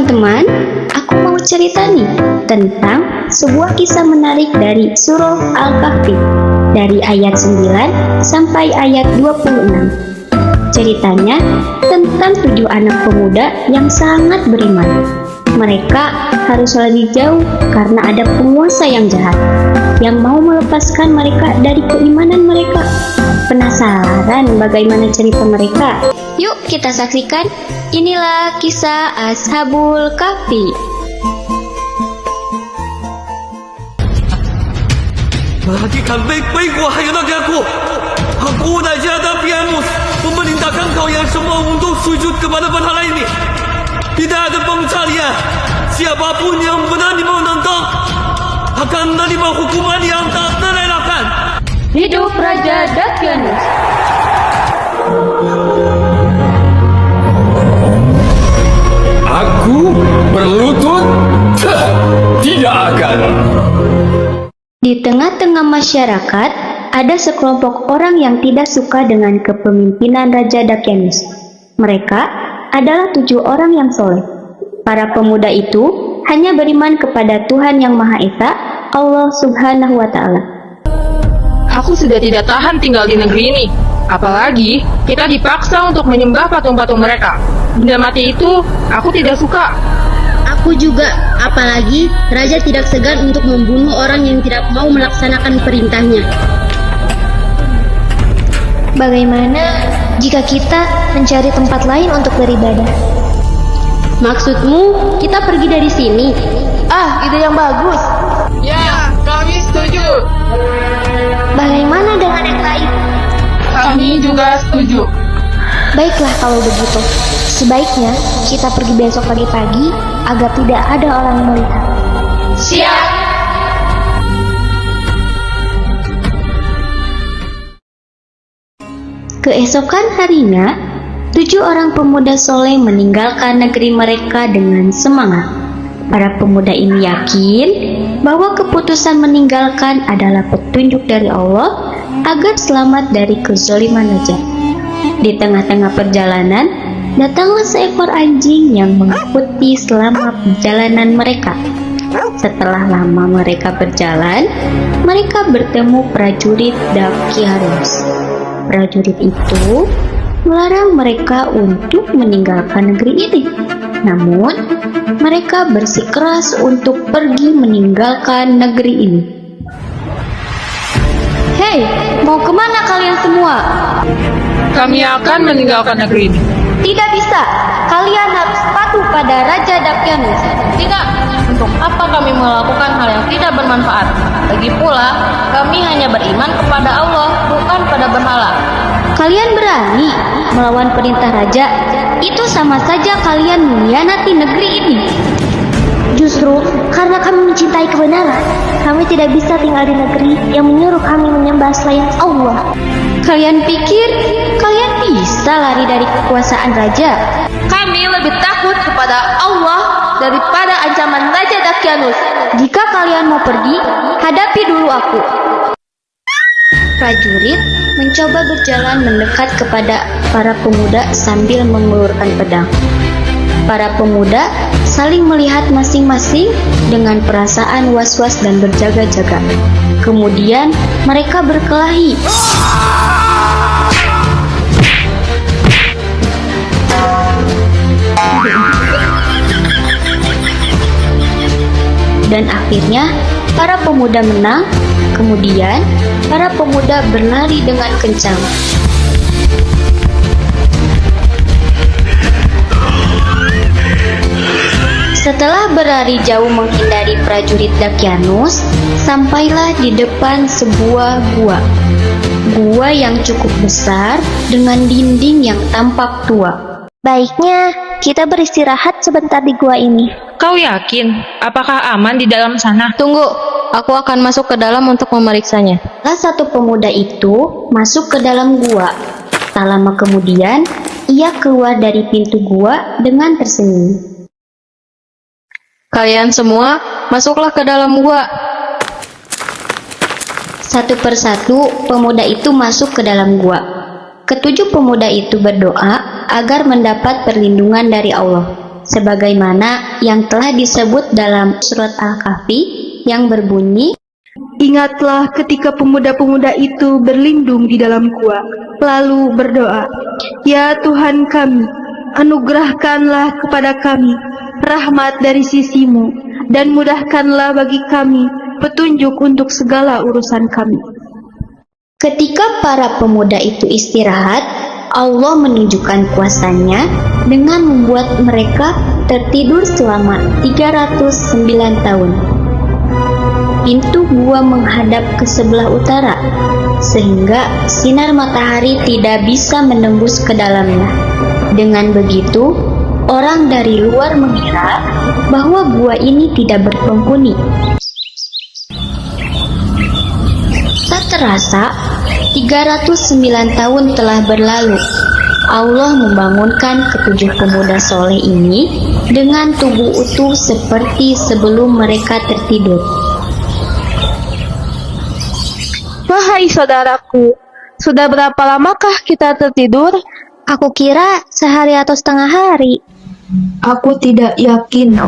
teman-teman, aku mau cerita nih tentang sebuah kisah menarik dari surah Al-Kahfi dari ayat 9 sampai ayat 26. Ceritanya tentang 7 anak pemuda yang sangat beriman. Mereka harus lari jauh karena ada penguasa yang jahat yang mau melepaskan mereka dari keimanan mereka. Penasaran bagaimana cerita mereka? Yuk kita saksikan. Inilah kisah Ashabul Kahfi. Perhatikan baik-baik wahai rajaku. Aku Raja Daqyanus memerintahkan kalian semua untuk sujud kepada berhala ini. Tidak ada pengecualian. Siapapun yang berani menentang akan menerima hukuman yang tak terelakkan. Hidup Raja Daqyanus. Aku berlutut? Tidak akan. Di tengah-tengah masyarakat, ada sekelompok orang yang tidak suka dengan kepemimpinan Raja Daqyanus. Mereka adalah 7 orang yang soleh. Para pemuda itu hanya beriman kepada Tuhan Yang Maha Esa, Allah Subhanahu wa Ta'ala. Aku sudah tidak tahan tinggal di negeri ini. Apalagi kita dipaksa untuk menyembah patung-patung mereka. Benda mati itu aku tidak suka. Aku juga, apalagi Raja tidak segan untuk membunuh orang yang tidak mau melaksanakan perintahnya. Bagaimana jika kita mencari tempat lain untuk beribadah? Maksudmu, kita pergi dari sini? Ah, ide yang bagus. Ya, kami setuju. Bagaimana dengan yang lain? Kami juga setuju. Baiklah kalau begitu. Sebaiknya kita pergi besok pagi-pagi agar tidak ada orang yang melihat. Siap. Keesokan harinya, 7 orang pemuda soleh meninggalkan negeri mereka dengan semangat. Para pemuda ini yakin bahwa keputusan meninggalkan adalah petunjuk dari Allah agar selamat dari kezaliman raja. Di tengah-tengah perjalanan, datanglah seekor anjing yang mengikuti selama perjalanan mereka. Setelah lama mereka berjalan, mereka bertemu prajurit Daqyanus. Prajurit itu melarang mereka untuk meninggalkan negeri ini. Namun, mereka bersikeras untuk pergi meninggalkan negeri ini. Hei, mau kemana kalian semua? Kami akan meninggalkan negeri ini. Tidak bisa, kalian harus patuh pada Raja Daqyanus. Tidak, untuk apa kami melakukan hal yang tidak bermanfaat? Lagi pula, kami hanya beriman kepada Allah, bukan pada berhala. Kalian berani melawan perintah Raja? Itu sama saja kalian mengkhianati negeri ini. Justru karena kami mencintai kebenaran, kami tidak bisa tinggal di negeri yang menyuruh kami menyembah selain Allah. Kalian pikir kalian bisa lari dari kekuasaan Raja? Kami lebih takut kepada Allah daripada ancaman Raja Daqyanus. Jika kalian mau pergi, hadapi dulu aku. Prajurit mencoba berjalan mendekat kepada para pemuda sambil mengulurkan pedang. Para pemuda saling melihat masing-masing dengan perasaan was-was dan berjaga-jaga. Kemudian mereka berkelahi. Dan akhirnya para pemuda menang. Kemudian para pemuda berlari dengan kencang. Setelah berlari jauh menghindari prajurit Daqyanus, sampailah di depan sebuah gua. Gua yang cukup besar dengan dinding yang tampak tua. Baiknya kita beristirahat sebentar di gua ini. Kau yakin? Apakah aman di dalam sana? Tunggu, aku akan masuk ke dalam untuk memeriksanya. Salah satu pemuda itu masuk ke dalam gua. Tak lama kemudian, ia keluar dari pintu gua dengan tersenyum. Kalian semua, masuklah ke dalam gua. Satu persatu, pemuda itu masuk ke dalam gua. Ketujuh pemuda itu berdoa agar mendapat perlindungan dari Allah. sebagaimana yang telah disebut dalam surat Al-Kahfi yang berbunyi, Ingatlah ketika pemuda-pemuda itu berlindung di dalam gua, lalu berdoa, Ya Tuhan kami, anugerahkanlah kepada kami rahmat dari sisimu, dan mudahkanlah bagi kami petunjuk untuk segala urusan kami. ketika para pemuda itu istirahat, Allah menunjukkan kuasa-Nya dengan membuat mereka tertidur selama 309 tahun. Pintu gua menghadap ke sebelah utara, sehingga sinar matahari tidak bisa menembus ke dalamnya. Dengan begitu, orang dari luar mengira bahwa gua ini tidak berpenghuni. Tak terasa, 309 tahun telah berlalu. Allah membangunkan ketujuh pemuda soleh ini dengan tubuh utuh seperti sebelum mereka tertidur. Wahai saudaraku, sudah berapa lamakah kita tertidur? Aku kira sehari atau setengah hari. Aku tidak yakin.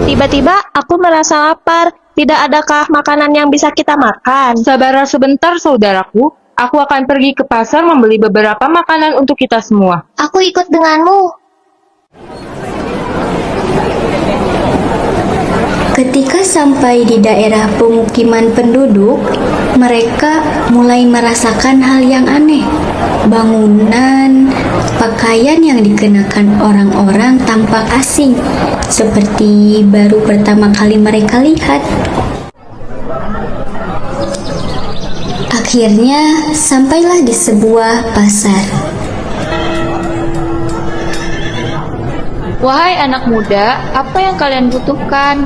Tiba-tiba aku merasa lapar. Tidak adakah makanan yang bisa kita makan? Sabarlah sebentar, saudaraku. Aku akan pergi ke pasar membeli beberapa makanan untuk kita semua. Aku ikut denganmu. Ketika sampai di daerah pemukiman penduduk, mereka mulai merasakan hal yang aneh. Bangunan, pakaian yang dikenakan orang-orang tampak asing, seperti baru pertama kali mereka lihat. Akhirnya, sampailah di sebuah pasar. Wahai anak muda, apa yang kalian butuhkan?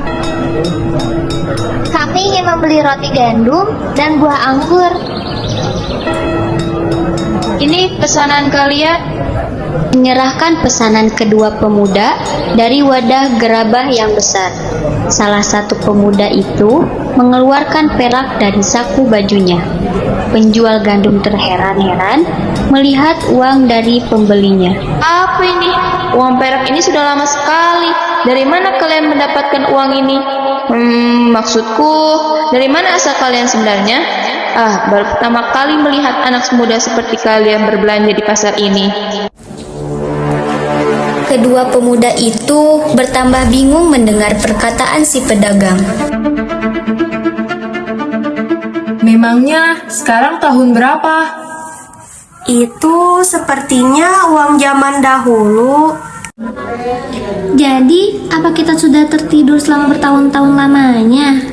Kami ingin membeli roti gandum dan buah anggur. Ini pesanan kalian. Menyerahkan pesanan kedua pemuda dari wadah gerabah yang besar. Salah satu pemuda itu mengeluarkan perak dari saku bajunya. Penjual gandum terheran-heran melihat uang dari pembelinya. Apa ini? Uang perak ini sudah lama sekali. Dari mana kalian mendapatkan uang ini? Maksudku, dari mana asal kalian sebenarnya? Baru pertama kali melihat anak muda seperti kalian berbelanja di pasar ini. Kedua pemuda itu bertambah bingung mendengar perkataan si pedagang. Memangnya sekarang tahun berapa? Itu sepertinya uang zaman dahulu. Jadi, apa kita sudah tertidur selama bertahun-tahun lamanya?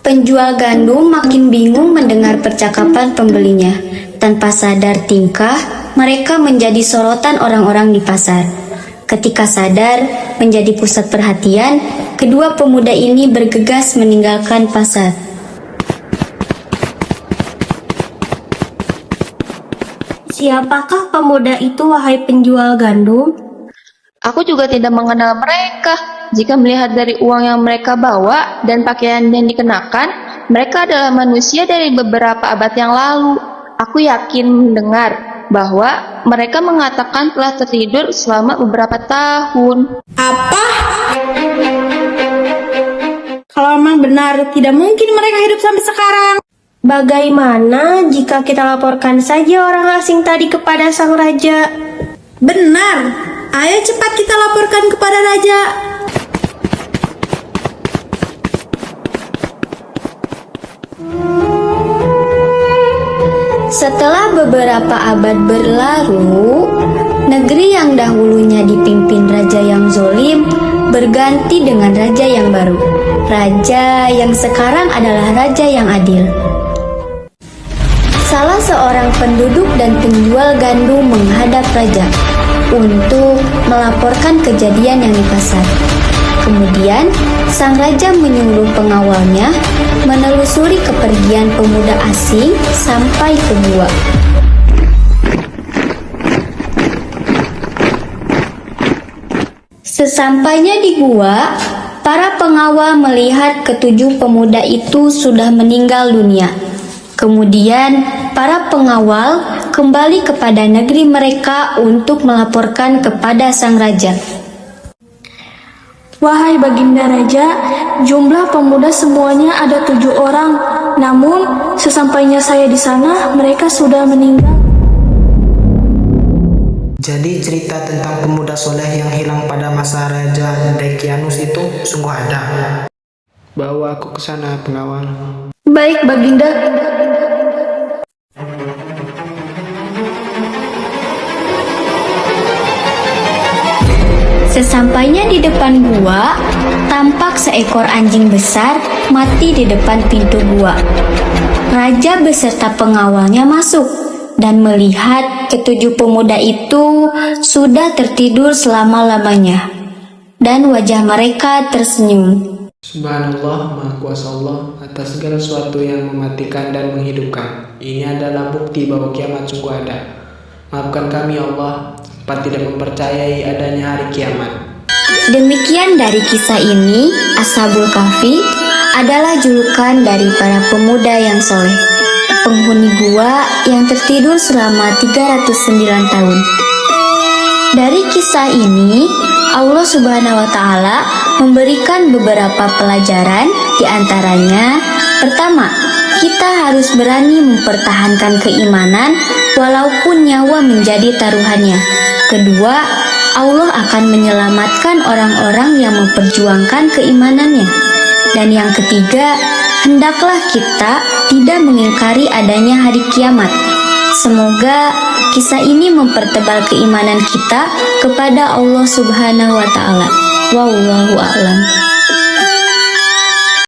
Penjual gandum makin bingung mendengar percakapan pembelinya. Tanpa sadar tingkah, mereka menjadi sorotan orang-orang di pasar. Ketika sadar menjadi pusat perhatian, kedua pemuda ini bergegas meninggalkan pasar. Siapakah pemuda itu, wahai penjual gandum? Aku juga tidak mengenal mereka. Jika melihat dari uang yang mereka bawa dan pakaian yang dikenakan, mereka adalah manusia dari beberapa abad yang lalu. Aku yakin mendengar bahwa mereka mengatakan telah tertidur selama beberapa tahun. Apa? Kalau memang benar, tidak mungkin mereka hidup sampai sekarang. Bagaimana jika kita laporkan saja orang asing tadi kepada sang raja? Benar, ayo cepat kita laporkan kepada raja. Setelah beberapa abad berlalu, negeri yang dahulunya dipimpin raja yang zolim berganti dengan raja yang baru. Raja yang sekarang adalah raja yang adil. Salah seorang penduduk dan penjual gandum menghadap raja untuk melaporkan kejadian yang di pasar. Kemudian, sang raja menyuruh pengawalnya menelusuri kepergian pemuda asing sampai ke gua. Sesampainya di gua, para pengawal melihat ketujuh pemuda itu sudah meninggal dunia. Kemudian, para pengawal kembali kepada negeri mereka untuk melaporkan kepada sang raja. Wahai Baginda Raja, jumlah pemuda semuanya ada 7 orang. Namun, sesampainya saya di sana, mereka sudah meninggal. Jadi cerita tentang pemuda soleh yang hilang pada masa Raja Daikianus itu sungguh ada. Bawa aku ke sana, pengawal. Baik, Baginda. Sesampainya di depan gua, tampak seekor anjing besar mati di depan pintu gua. Raja beserta pengawalnya masuk dan melihat ketujuh pemuda itu sudah tertidur selama-lamanya, dan wajah mereka tersenyum. Subhanallah, Maha Kuasa Allah atas segala sesuatu yang mematikan dan menghidupkan. Ini adalah bukti bahwa kiamat sungguh ada. Maafkan kami ya Allah, sempat tidak mempercayai adanya hari kiamat. Demikian dari kisah ini, Ashabul Kahfi adalah julukan dari para pemuda yang soleh, penghuni gua yang tertidur selama 309 tahun. Dari kisah ini, Allah Subhanahu wa Ta'ala memberikan beberapa pelajaran, di antaranya: pertama, kita harus berani mempertahankan keimanan walaupun nyawa menjadi taruhannya. Kedua, Allah akan menyelamatkan orang-orang yang memperjuangkan keimanannya. Dan yang ketiga, hendaklah kita tidak mengingkari adanya hari kiamat. Semoga kisah ini mempertebal keimanan kita kepada Allah Subhanahu wa Ta'ala. Wallahu a'lam.